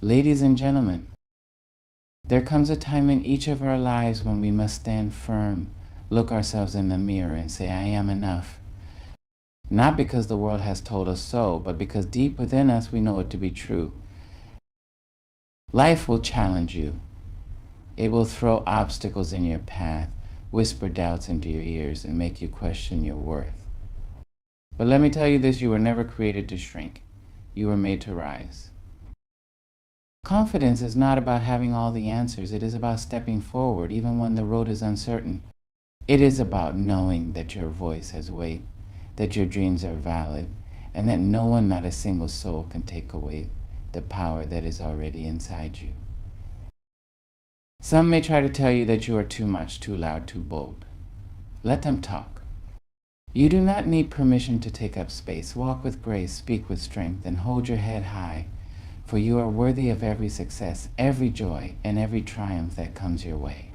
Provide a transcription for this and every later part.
Ladies and gentlemen, there comes a time in each of our lives when we must stand firm, look ourselves in the mirror and say, I am enough. Not because the world has told us so, but because deep within us we know it to be true. Life will challenge you. It will throw obstacles in your path, whisper doubts into your ears, and make you question your worth. But let me tell you this, you were never created to shrink. You were made to rise. Confidence is not about having all the answers. It is about stepping forward, even when the road is uncertain. It is about knowing that your voice has weight, that your dreams are valid, and that no one, not a single soul, can take away the power that is already inside you. Some may try to tell you that you are too much, too loud, too bold. Let them talk. You do not need permission to take up space. Walk with grace, speak with strength, and hold your head high, for you are worthy of every success, every joy, and every triumph that comes your way.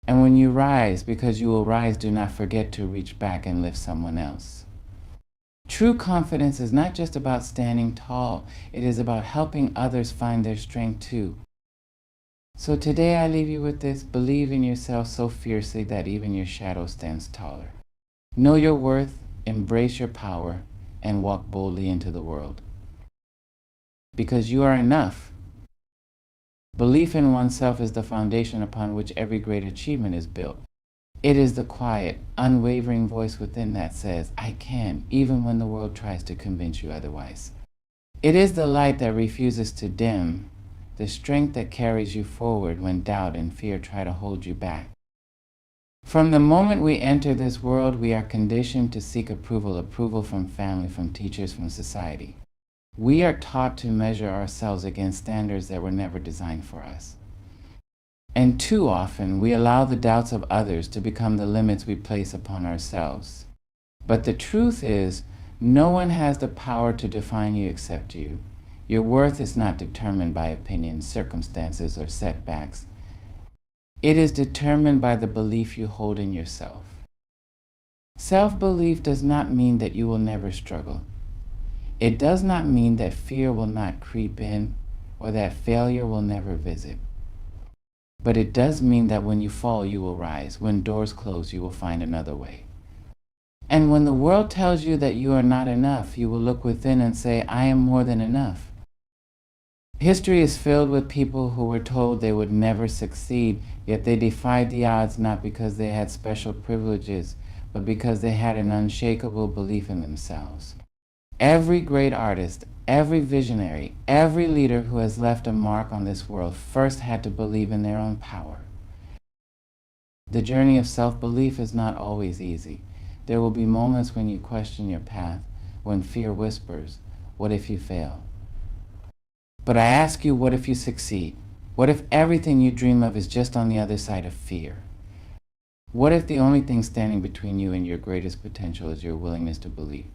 And when you rise, because you will rise, do not forget to reach back and lift someone else. True confidence is not just about standing tall. It is about helping others find their strength too. So today I leave you with this: believe in yourself so fiercely that even your shadow stands taller. Know your worth, embrace your power, and walk boldly into the world. Because you are enough. Belief in oneself is the foundation upon which every great achievement is built. It is the quiet, unwavering voice within that says, I can, even when the world tries to convince you otherwise. It is the light that refuses to dim, the strength that carries you forward when doubt and fear try to hold you back. From the moment we enter this world, we are conditioned to seek approval from family, from teachers, from society. We are taught to measure ourselves against standards that were never designed for us. And too often, we allow the doubts of others to become the limits we place upon ourselves. But the truth is, no one has the power to define you except you. Your worth is not determined by opinions, circumstances, or setbacks. It is determined by the belief you hold in yourself. Self-belief does not mean that you will never struggle. It does not mean that fear will not creep in or that failure will never visit. But it does mean that when you fall, you will rise. When doors close, you will find another way. And when the world tells you that you are not enough, you will look within and say, I am more than enough. History is filled with people who were told they would never succeed, yet they defied the odds not because they had special privileges, but because they had an unshakable belief in themselves. Every great artist, every visionary, every leader who has left a mark on this world first had to believe in their own power. The journey of self-belief is not always easy. There will be moments when you question your path, when fear whispers, what if you fail? But I ask you, what if you succeed? What if everything you dream of is just on the other side of fear? What if the only thing standing between you and your greatest potential is your willingness to believe?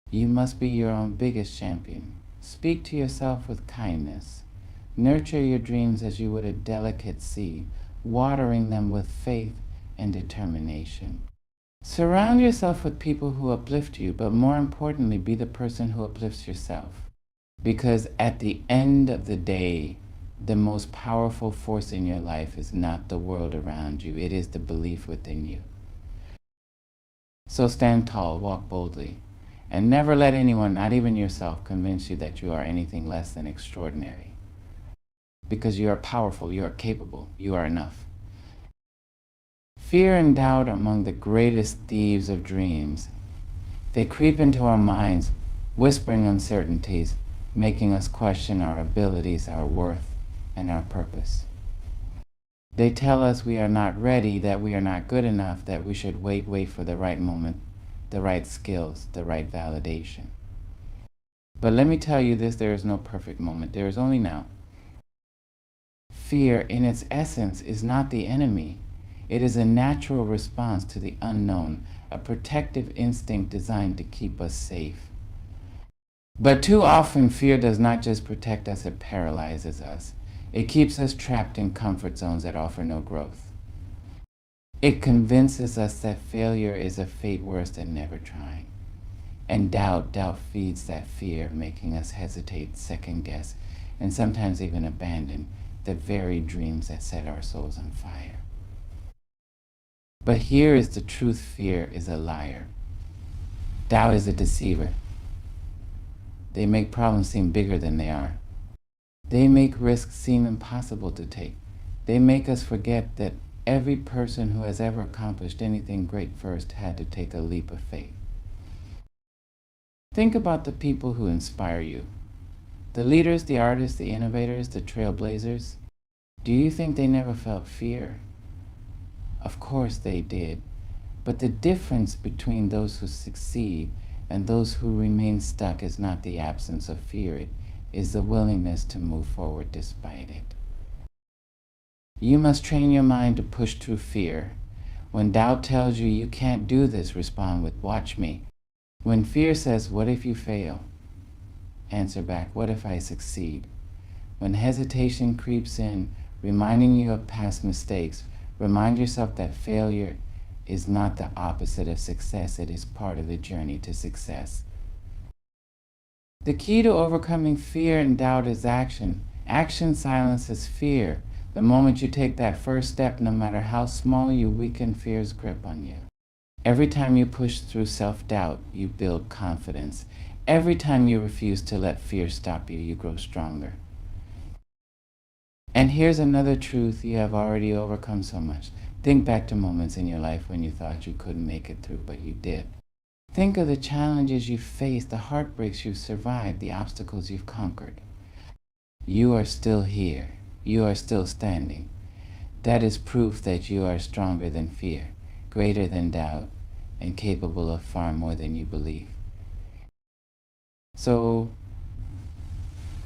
You must be your own biggest champion. Speak to yourself with kindness. Nurture your dreams as you would a delicate seed, watering them with faith and determination. Surround yourself with people who uplift you, but more importantly, be the person who uplifts yourself. Because at the end of the day, the most powerful force in your life is not the world around you. It is the belief within you. So stand tall, walk boldly, and never let anyone, not even yourself, convince you that you are anything less than extraordinary. Because you are powerful, you are capable, you are enough. Fear and doubt are among the greatest thieves of dreams. They creep into our minds, whispering uncertainties, making us question our abilities, our worth, and our purpose. They tell us we are not ready, that we are not good enough, that we should wait for the right moment, the right skills, the right validation. But let me tell you this, there is no perfect moment. There is only now. Fear, in its essence, is not the enemy. It is a natural response to the unknown, a protective instinct designed to keep us safe. But too often, fear does not just protect us, it paralyzes us. It keeps us trapped in comfort zones that offer no growth. It convinces us that failure is a fate worse than never trying. And doubt feeds that fear, making us hesitate, second guess, and sometimes even abandon the very dreams that set our souls on fire. But here is the truth: fear is a liar. Doubt is a deceiver. They make problems seem bigger than they are. They make risks seem impossible to take. They make us forget that every person who has ever accomplished anything great first had to take a leap of faith. Think about the people who inspire you. The leaders, the artists, the innovators, the trailblazers. Do you think they never felt fear? Of course they did. But the difference between those who succeed and those who remain stuck is not the absence of fear. It is the willingness to move forward despite it. You must train your mind to push through fear. When doubt tells you you can't do this, respond with, watch me. When fear says, what if you fail? Answer back, what if I succeed? When hesitation creeps in, reminding you of past mistakes, remind yourself that failure is not the opposite of success. It is part of the journey to success. The key to overcoming fear and doubt is action. Action silences fear. The moment you take that first step, no matter how small, you weaken fear's grip on you. Every time you push through self-doubt, you build confidence. Every time you refuse to let fear stop you, you grow stronger. And here's another truth: you have already overcome so much. Think back to moments in your life when you thought you couldn't make it through, but you did. Think of the challenges you've faced, the heartbreaks you've survived, the obstacles you've conquered. You are still here. You are still standing. That is proof that you are stronger than fear, greater than doubt, and capable of far more than you believe. So,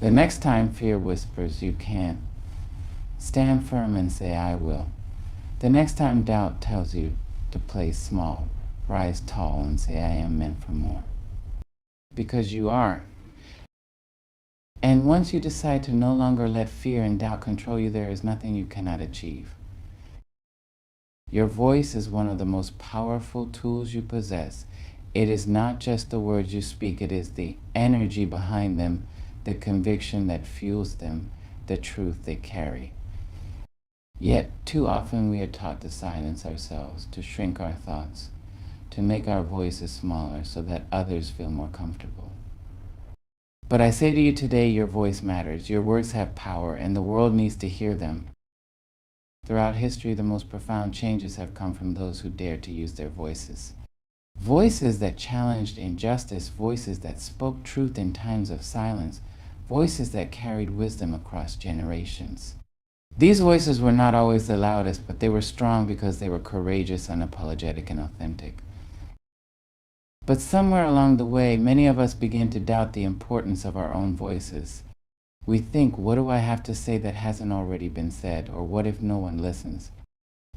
the next time fear whispers you can't, stand firm and say, I will. The next time doubt tells you to play small, rise tall and say, I am meant for more. Because you are. And once you decide to no longer let fear and doubt control you, there is nothing you cannot achieve. Your voice is one of the most powerful tools you possess. It is not just the words you speak, it is the energy behind them, the conviction that fuels them, the truth they carry. Yet, too often we are taught to silence ourselves, to shrink our thoughts, to make our voices smaller so that others feel more comfortable. But I say to you today, your voice matters. Your words have power, and the world needs to hear them. Throughout history, the most profound changes have come from those who dared to use their voices. Voices that challenged injustice, voices that spoke truth in times of silence, voices that carried wisdom across generations. These voices were not always the loudest, but they were strong because they were courageous, unapologetic, and authentic. But somewhere along the way, many of us begin to doubt the importance of our own voices. We think, what do I have to say that hasn't already been said? Or what if no one listens?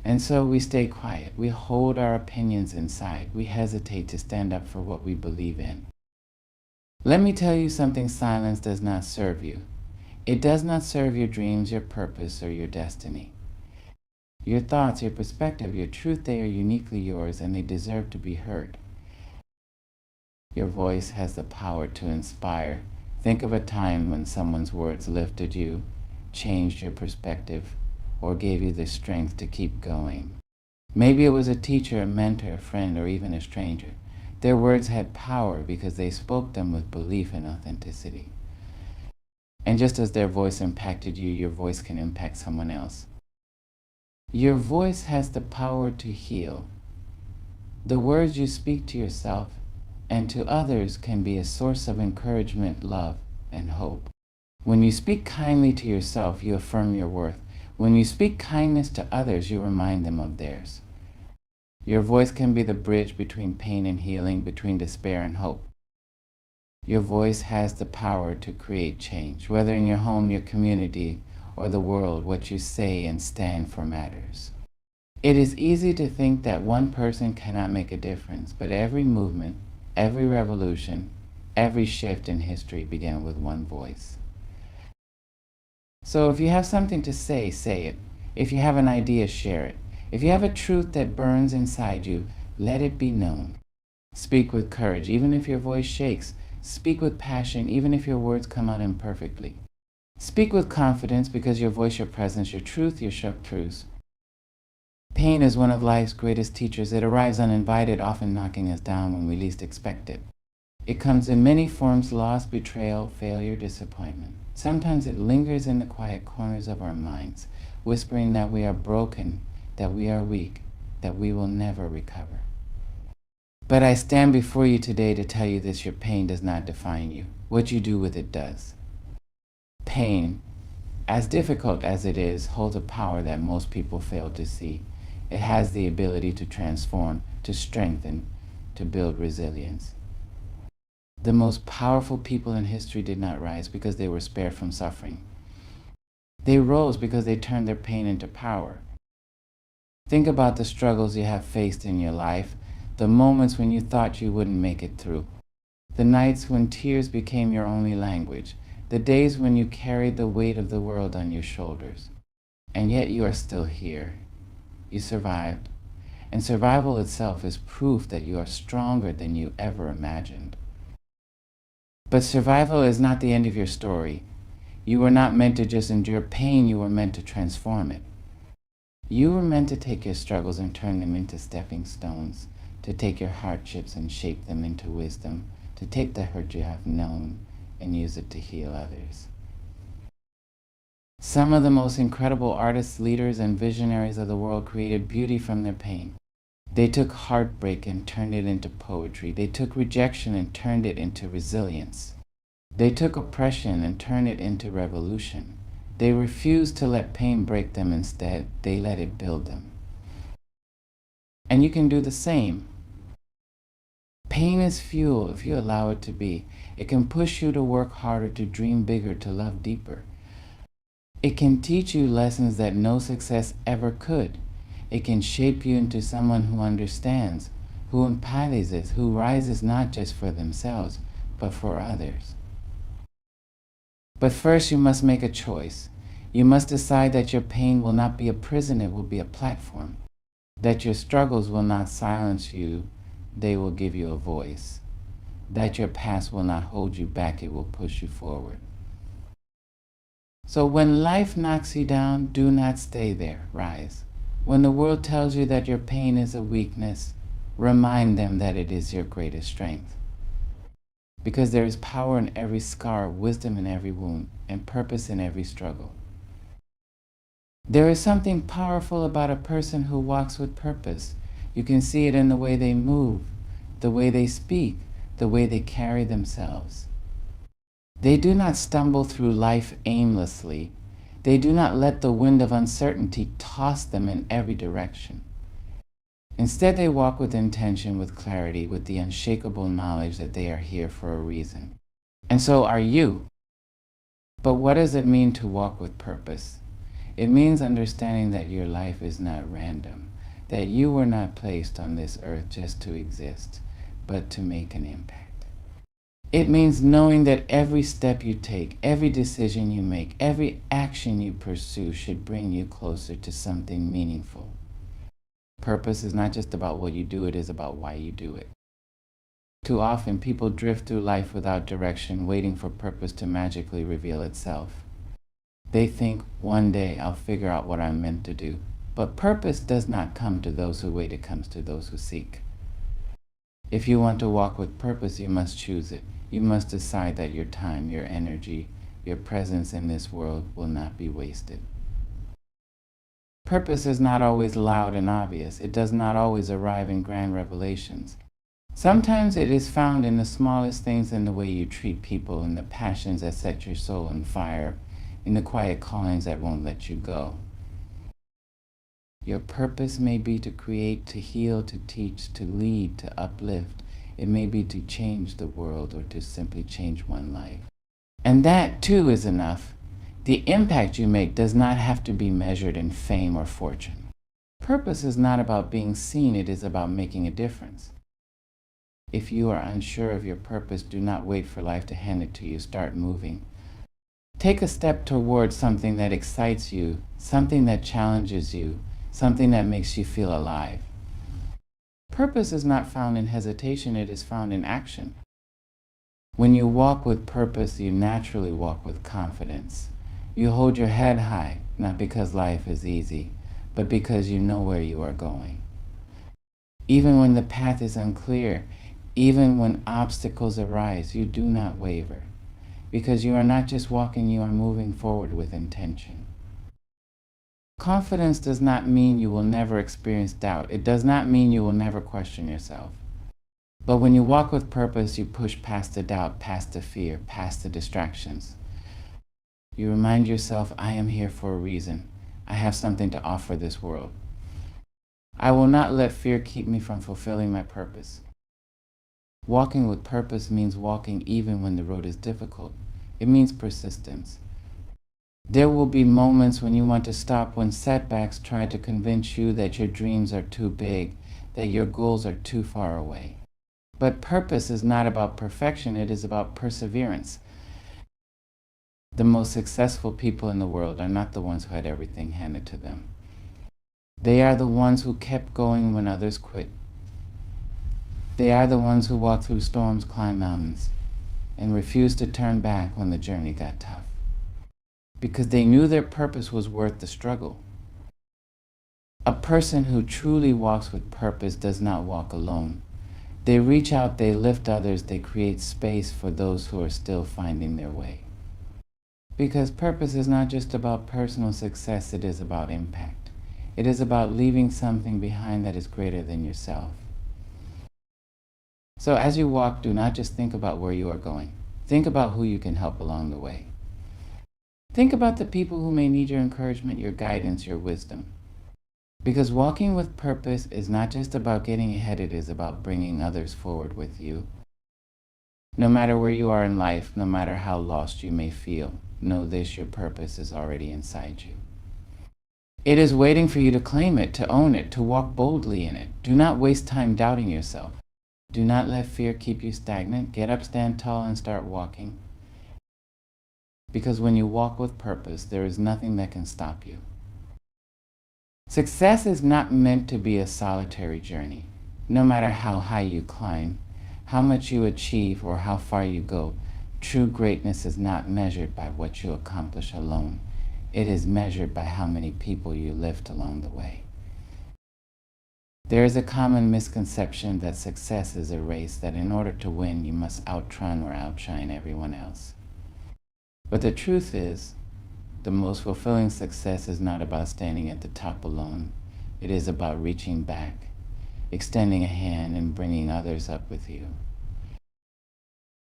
And so we stay quiet. We hold our opinions inside. We hesitate to stand up for what we believe in. Let me tell you something: silence does not serve you. It does not serve your dreams, your purpose, or your destiny. Your thoughts, your perspective, your truth, they are uniquely yours, and they deserve to be heard. Your voice has the power to inspire. Think of a time when someone's words lifted you, changed your perspective, or gave you the strength to keep going. Maybe it was a teacher, a mentor, a friend, or even a stranger. Their words had power because they spoke them with belief and authenticity. And just as their voice impacted you, your voice can impact someone else. Your voice has the power to heal. The words you speak to yourself and to others can be a source of encouragement, love, and hope. When you speak kindly to yourself, you affirm your worth. When you speak kindness to others, you remind them of theirs. Your voice can be the bridge between pain and healing, between despair and hope. Your voice has the power to create change. Whether in your home, your community, or the world, what you say and stand for matters. It is easy to think that one person cannot make a difference, but every movement, every revolution, every shift in history began with one voice. So if you have something to say, say it. If you have an idea, share it. If you have a truth that burns inside you, let it be known. Speak with courage, even if your voice shakes. Speak with passion, even if your words come out imperfectly. Speak with confidence because your voice, your presence, your truth, your chartreuse. Pain is one of life's greatest teachers. It arrives uninvited, often knocking us down when we least expect it. It comes in many forms: loss, betrayal, failure, disappointment. Sometimes it lingers in the quiet corners of our minds, whispering that we are broken, that we are weak, that we will never recover. But I stand before you today to tell you this: your pain does not define you. What you do with it does. Pain, as difficult as it is, holds a power that most people fail to see. It has the ability to transform, to strengthen, to build resilience. The most powerful people in history did not rise because they were spared from suffering. They rose because they turned their pain into power. Think about the struggles you have faced in your life, the moments when you thought you wouldn't make it through, the nights when tears became your only language, the days when you carried the weight of the world on your shoulders. And yet you are still here. You survived. And survival itself is proof that you are stronger than you ever imagined. But survival is not the end of your story. You were not meant to just endure pain, you were meant to transform it. You were meant to take your struggles and turn them into stepping stones, to take your hardships and shape them into wisdom, to take the hurt you have known and use it to heal others. Some of the most incredible artists, leaders, and visionaries of the world created beauty from their pain. They took heartbreak and turned it into poetry. They took rejection and turned it into resilience. They took oppression and turned it into revolution. They refused to let pain break them. Instead, they let it build them. And you can do the same. Pain is fuel if you allow it to be. It can push you to work harder, to dream bigger, to love deeper. It can teach you lessons that no success ever could. It can shape you into someone who understands, who empathizes, who rises not just for themselves, but for others. But first you must make a choice. You must decide that your pain will not be a prison, it will be a platform. That your struggles will not silence you, they will give you a voice. That your past will not hold you back, it will push you forward. So when life knocks you down, do not stay there, rise. When the world tells you that your pain is a weakness, remind them that it is your greatest strength. Because there is power in every scar, wisdom in every wound, and purpose in every struggle. There is something powerful about a person who walks with purpose. You can see it in the way they move, the way they speak, the way they carry themselves. They do not stumble through life aimlessly. They do not let the wind of uncertainty toss them in every direction. Instead, they walk with intention, with clarity, with the unshakable knowledge that they are here for a reason. And so are you. But what does it mean to walk with purpose? It means understanding that your life is not random, that you were not placed on this earth just to exist, but to make an impact. It means knowing that every step you take, every decision you make, every action you pursue should bring you closer to something meaningful. Purpose is not just about what you do, it is about why you do it. Too often, people drift through life without direction, waiting for purpose to magically reveal itself. They think, one day I'll figure out what I'm meant to do. But purpose does not come to those who wait, it comes to those who seek. If you want to walk with purpose, you must choose it. You must decide that your time, your energy, your presence in this world will not be wasted. Purpose is not always loud and obvious. It does not always arrive in grand revelations. Sometimes it is found in the smallest things, in the way you treat people, in the passions that set your soul on fire, in the quiet callings that won't let you go. Your purpose may be to create, to heal, to teach, to lead, to uplift. It may be to change the world, or to simply change one life. And that too is enough. The impact you make does not have to be measured in fame or fortune. Purpose is not about being seen, it is about making a difference. If you are unsure of your purpose, do not wait for life to hand it to you. Start moving. Take a step towards something that excites you, something that challenges you, something that makes you feel alive. Purpose is not found in hesitation, it is found in action. When you walk with purpose, you naturally walk with confidence. You hold your head high, not because life is easy, but because you know where you are going. Even when the path is unclear, even when obstacles arise, you do not waver, because you are not just walking, you are moving forward with intention. Confidence does not mean you will never experience doubt. It does not mean you will never question yourself. But when you walk with purpose, you push past the doubt, past the fear, past the distractions. You remind yourself, I am here for a reason. I have something to offer this world. I will not let fear keep me from fulfilling my purpose. Walking with purpose means walking even when the road is difficult. It means persistence. There will be moments when you want to stop, when setbacks try to convince you that your dreams are too big, that your goals are too far away. But purpose is not about perfection, it is about perseverance. The most successful people in the world are not the ones who had everything handed to them. They are the ones who kept going when others quit. They are the ones who walked through storms, climbed mountains, and refused to turn back when the journey got tough. Because they knew their purpose was worth the struggle. A person who truly walks with purpose does not walk alone. They reach out, they lift others, they create space for those who are still finding their way. Because purpose is not just about personal success, it is about impact. It is about leaving something behind that is greater than yourself. So as you walk, do not just think about where you are going. Think about who you can help along the way. Think about the people who may need your encouragement, your guidance, your wisdom. Because walking with purpose is not just about getting ahead, it is about bringing others forward with you. No matter where you are in life, no matter how lost you may feel, know this, your purpose is already inside you. It is waiting for you to claim it, to own it, to walk boldly in it. Do not waste time doubting yourself. Do not let fear keep you stagnant. Get up, stand tall, and start walking. Because when you walk with purpose, there is nothing that can stop you. Success is not meant to be a solitary journey. No matter how high you climb, how much you achieve, or how far you go, true greatness is not measured by what you accomplish alone. It is measured by how many people you lift along the way. There is a common misconception that success is a race, that in order to win, you must outrun or outshine everyone else. But the truth is, the most fulfilling success is not about standing at the top alone. It is about reaching back, extending a hand, and bringing others up with you.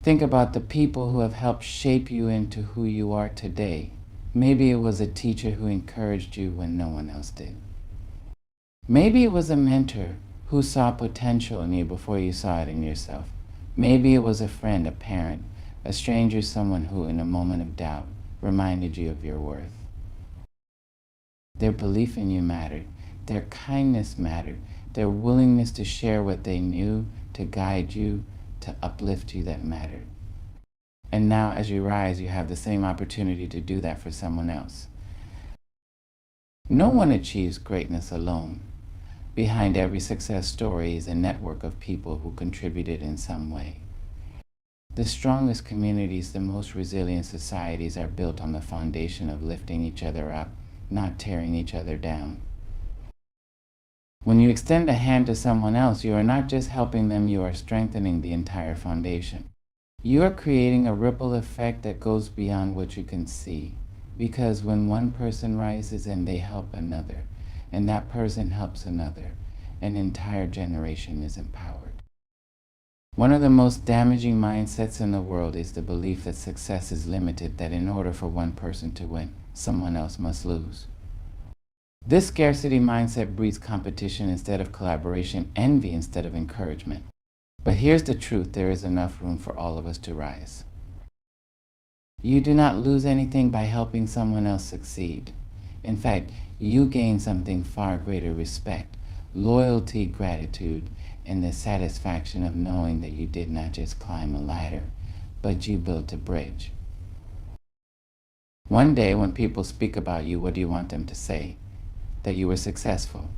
Think about the people who have helped shape you into who you are today. Maybe it was a teacher who encouraged you when no one else did. Maybe it was a mentor who saw potential in you before you saw it in yourself. Maybe it was a friend, a parent, a stranger, someone who, in a moment of doubt, reminded you of your worth. Their belief in you mattered. Their kindness mattered. Their willingness to share what they knew, to guide you, to uplift you, that mattered. And now as you rise, you have the same opportunity to do that for someone else. No one achieves greatness alone. Behind every success story is a network of people who contributed in some way. The strongest communities, the most resilient societies are built on the foundation of lifting each other up, not tearing each other down. When you extend a hand to someone else, you are not just helping them, you are strengthening the entire foundation. You are creating a ripple effect that goes beyond what you can see. Because when one person rises and they help another, and that person helps another, an entire generation is empowered. One of the most damaging mindsets in the world is the belief that success is limited, that in order for one person to win, someone else must lose. This scarcity mindset breeds competition instead of collaboration, envy instead of encouragement. But here's the truth, there is enough room for all of us to rise. You do not lose anything by helping someone else succeed. In fact, you gain something far greater: respect, loyalty, gratitude, and the satisfaction of knowing that you did not just climb a ladder, but you built a bridge. One day when people speak about you, what do you want them to say? That you were successful,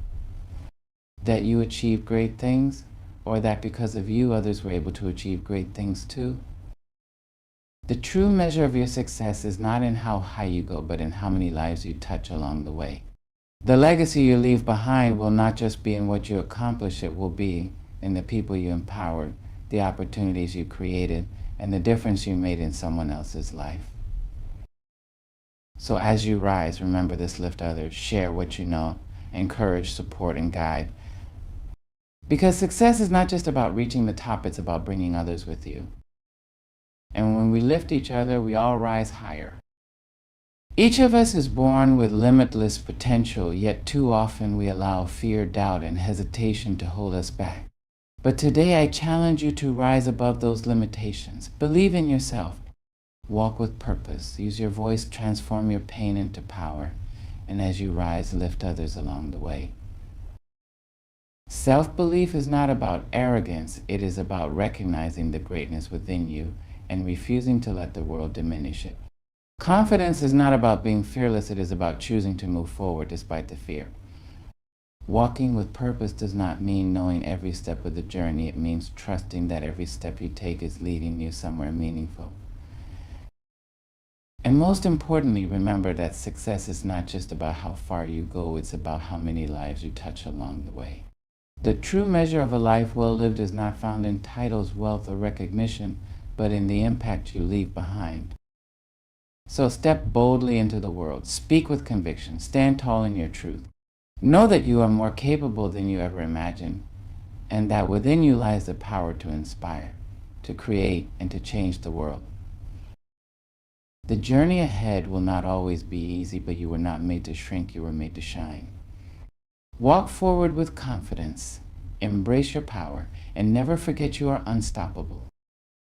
that you achieved great things, or that because of you, others were able to achieve great things too? The true measure of your success is not in how high you go, but in how many lives you touch along the way. The legacy you leave behind will not just be in what you accomplish, it will be in the people you empowered, the opportunities you created, and the difference you made in someone else's life. So as you rise, remember this: lift others, share what you know, encourage, support, and guide. Because success is not just about reaching the top, it's about bringing others with you. And when we lift each other, we all rise higher. Each of us is born with limitless potential, yet too often we allow fear, doubt, and hesitation to hold us back. But today I challenge you to rise above those limitations. Believe in yourself. Walk with purpose. Use your voice, transform your pain into power. And as you rise, lift others along the way. Self-belief is not about arrogance. It is about recognizing the greatness within you and refusing to let the world diminish it. Confidence is not about being fearless. It is about choosing to move forward despite the fear. Walking with purpose does not mean knowing every step of the journey. It means trusting that every step you take is leading you somewhere meaningful. And most importantly, remember that success is not just about how far you go. It's about how many lives you touch along the way. The true measure of a life well lived is not found in titles, wealth, or recognition, but in the impact you leave behind. So step boldly into the world. Speak with conviction. Stand tall in your truth. Know that you are more capable than you ever imagined, and that within you lies the power to inspire, to create, and to change the world. The journey ahead will not always be easy, but you were not made to shrink. You were made to shine. Walk forward with confidence. Embrace your power, and never forget you are unstoppable.